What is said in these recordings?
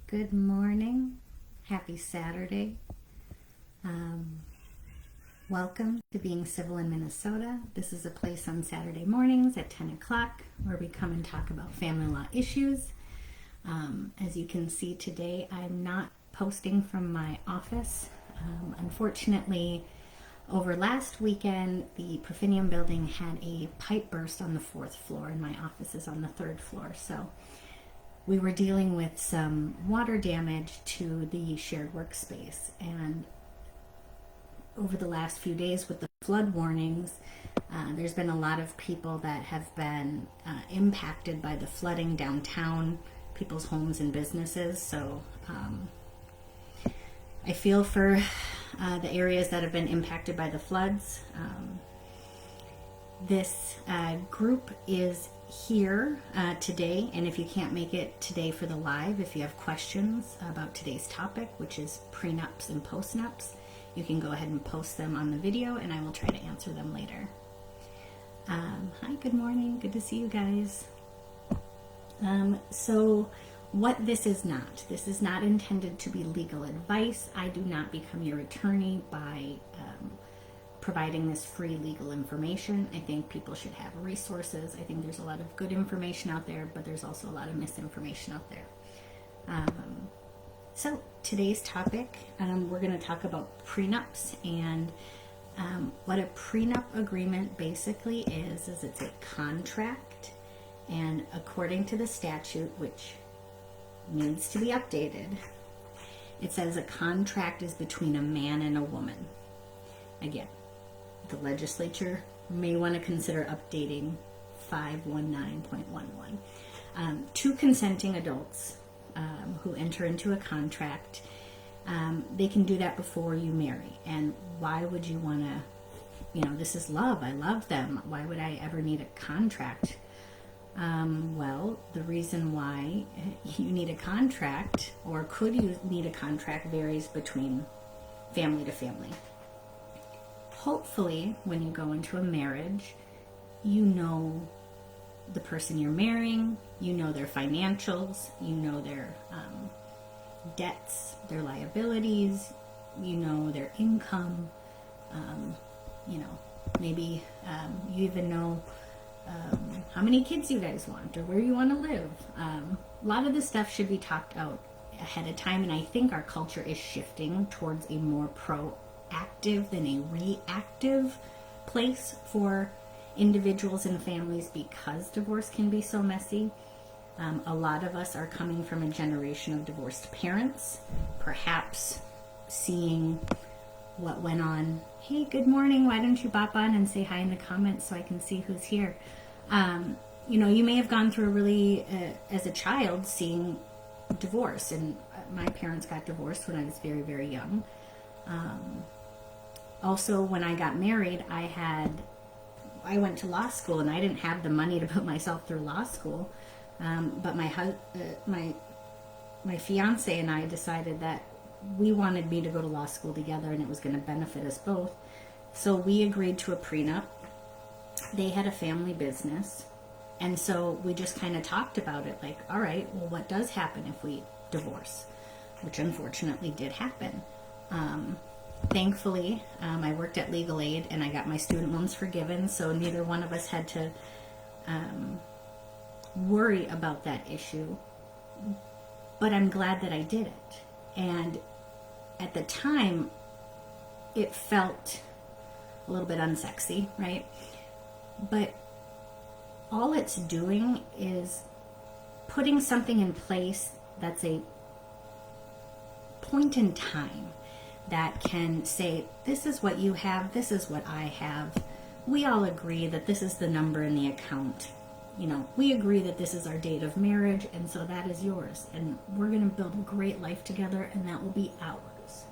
Good morning. Happy Saturday. Welcome to Being Civil in Minnesota. This is a place on Saturday mornings at 10 o'clock where we come and talk about family law issues. As you can see today, I'm not posting from my office. Unfortunately, over last weekend, the Prenuptial building had a pipe burst on the 4th floor and my office is on the 3rd floor. So we were dealing with some water damage to the shared workspace, and over the last few days with the flood warnings, there's been a lot of people that have been impacted by the flooding downtown, people's homes and businesses. So I feel for the areas that have been impacted by the floods. This group is here today, and if you can't make it today for the live, if you have questions about today's topic, which is prenups and postnups, you can go ahead and post them on the video and I will try to answer them later. Hi, good morning, good to see you guys. So what this is not intended to be legal advice. I do not become your attorney by providing this free legal information. I think people should have resources. I think there's a lot of good information out there, but there's also a lot of misinformation out there. So today's topic, we're going to talk about prenups, and what a prenup agreement basically is it's a contract, and according to the statute, which needs to be updated, it says a contract is between a man and a woman. Again, the legislature may want to consider updating 519.11. Two consenting adults who enter into a contract, they can do that before you marry. And why would you want to, this is love. I love them. Why would I ever need a contract? Well, the reason why you need a contract, or could you need a contract, varies between family to family. Hopefully, when you go into a marriage, you know the person you're marrying, you know their financials, you know their debts, their liabilities, you know their income, maybe you even know how many kids you guys want or where you want to live. A lot of this stuff should be talked out ahead of time, and I think our culture is shifting towards a more proactive than a reactive place for individuals and families because divorce can be so messy. A lot of us are coming from a generation of divorced parents, perhaps seeing what went on. Hey, good morning. Why don't you bop on and say hi in the comments so I can see who's here? You may have gone through really, as a child, seeing divorce. And my parents got divorced when I was very, very young. Also, when I got married, I went to law school and I didn't have the money to put myself through law school. But my fiance and I decided that we wanted me to go to law school together and it was going to benefit us both. So we agreed to a prenup. They had a family business. And so we just kind of talked about it like, all right, well, what does happen if we divorce? Which unfortunately did happen. Thankfully, I worked at Legal Aid and I got my student loans forgiven. So neither one of us had to worry about that issue. But I'm glad that I did it. And at the time, it felt a little bit unsexy, right? But all it's doing is putting something in place that's a point in time that can say, this is what you have, this is what I have. We all agree that this is the number in the account. We agree that this is our date of marriage, and so that is yours. And we're going to build a great life together, and that will be ours.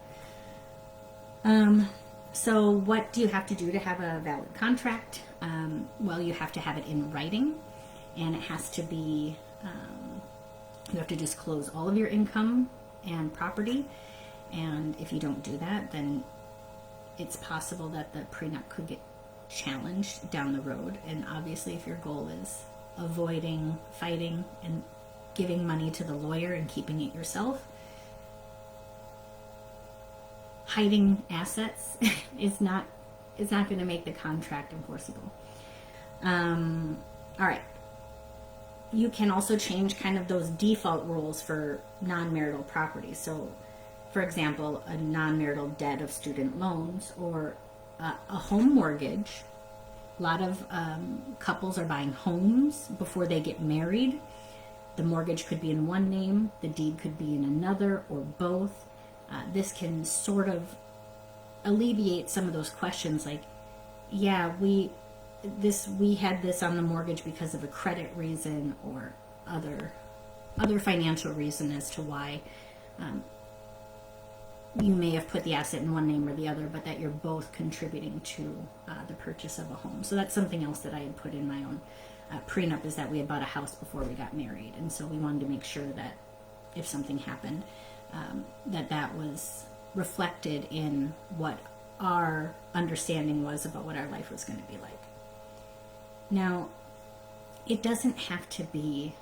So what do you have to do to have a valid contract? Well, you have to have it in writing, and it has to be, you have to disclose all of your income and property. And if you don't do that, then it's possible that the prenup could get challenged down the road. And obviously, if your goal is avoiding fighting and giving money to the lawyer and keeping it yourself. Hiding assets is not going to make the contract enforceable. All right. You can also change kind of those default rules for non-marital property. So, for example, a non-marital debt of student loans or a home mortgage. A lot of couples are buying homes before they get married. The mortgage could be in one name, the deed could be in another, or both. This can sort of alleviate some of those questions like, yeah, we had this on the mortgage because of a credit reason or other financial reason as to why you may have put the asset in one name or the other, but that you're both contributing to the purchase of a home. So that's something else that I had put in my own prenup, is that we had bought a house before we got married, and so we wanted to make sure that if something happened, that was reflected in what our understanding was about what our life was going to be like. Now, it doesn't have to be,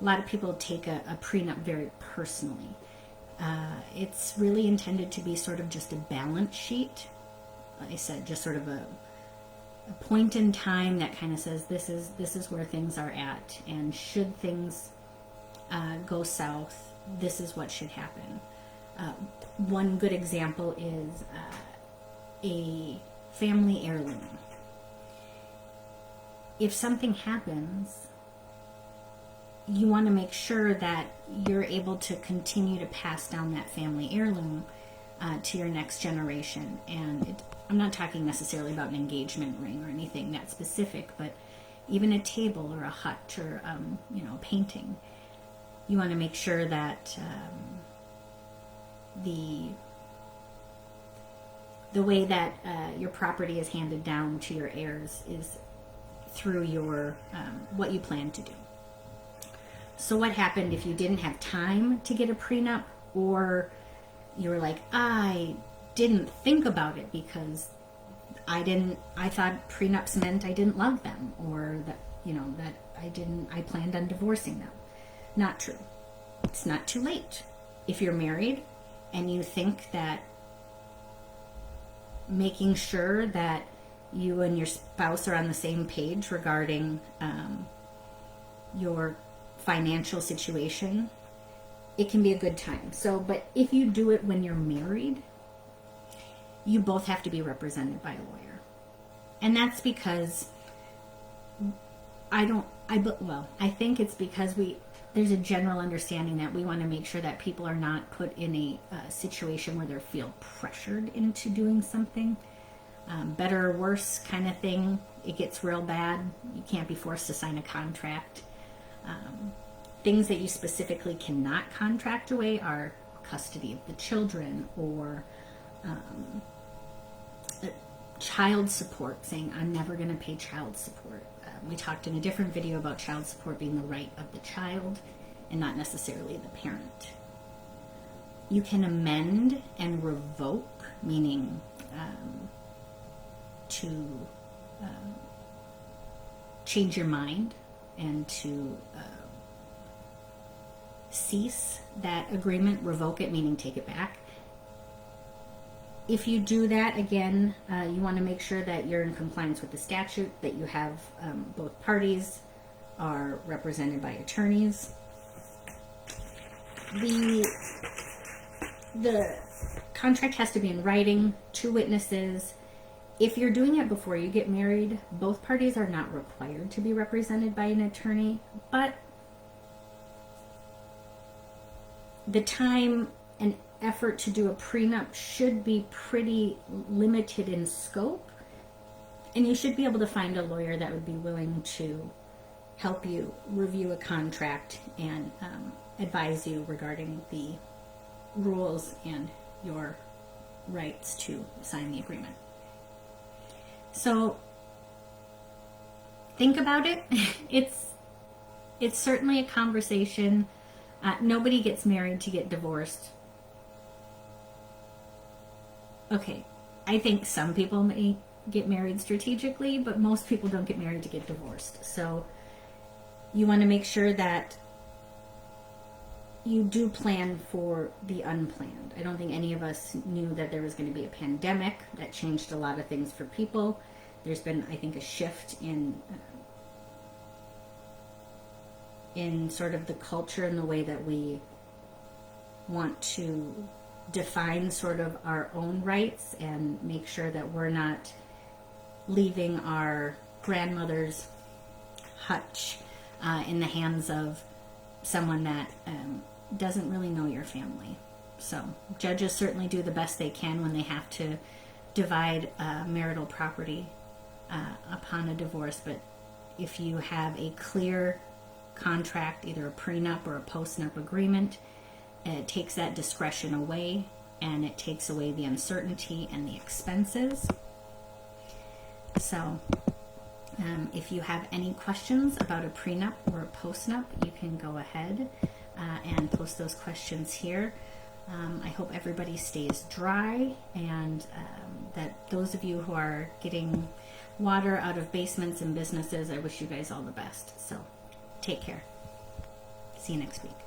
a lot of people take a prenup very personally. It's really intended to be sort of just a balance sheet. Like I said, just sort of a point in time that kind of says this is where things are at, and should things go south, this is what should happen. One good example is a family heirloom. If something happens, you want to make sure that you're able to continue to pass down that family heirloom to your next generation. And I'm not talking necessarily about an engagement ring or anything that specific, but even a table or a hut or a painting. You want to make sure that the way that your property is handed down to your heirs is through your what you plan to do. So what happened if you didn't have time to get a prenup, or you were like, I didn't think about it because I thought prenups meant I didn't love them, or that I planned on divorcing them. Not true. It's not too late. If you're married and you think that making sure that you and your spouse are on the same page regarding your financial situation, it can be a good time. So, but if you do it when you're married, you both have to be represented by a lawyer. And that's because I think it's because there's a general understanding that we want to make sure that people are not put in a situation where they feel pressured into doing something. Better or worse kind of thing. It gets real bad. You can't be forced to sign a contract. Things that you specifically cannot contract away are custody of the children, or child support, saying I'm never going to pay child support. We talked in a different video about child support being the right of the child and not necessarily the parent. You can amend and revoke, meaning to change your mind and to cease that agreement, revoke it, meaning take it back. If you do that, again, you want to make sure that you're in compliance with the statute, that you have both parties are represented by attorneys. The contract has to be in writing, 2 witnesses. If you're doing it before you get married, both parties are not required to be represented by an attorney, but the time and effort to do a prenup should be pretty limited in scope, and you should be able to find a lawyer that would be willing to help you review a contract and advise you regarding the rules and your rights to sign the agreement. So think about it. It's certainly a conversation. Nobody gets married to get divorced. Okay, I think some people may get married strategically, but most people don't get married to get divorced. So you want to make sure that you do plan for the unplanned. I don't think any of us knew that there was going to be a pandemic. That changed a lot of things for people. There's been, I think, a shift in sort of the culture and the way that we want to define sort of our own rights and make sure that we're not leaving our grandmother's hutch in the hands of someone that doesn't really know your family. So judges certainly do the best they can when they have to divide marital property upon a divorce, but if you have a clear contract, either a prenup or a postnup agreement, it takes that discretion away, and it takes away the uncertainty and the expenses. So if you have any questions about a prenup or a postnup, you can go ahead and post those questions here. I hope everybody stays dry, and that those of you who are getting water out of basements and businesses, I wish you guys all the best. So take care. See you next week.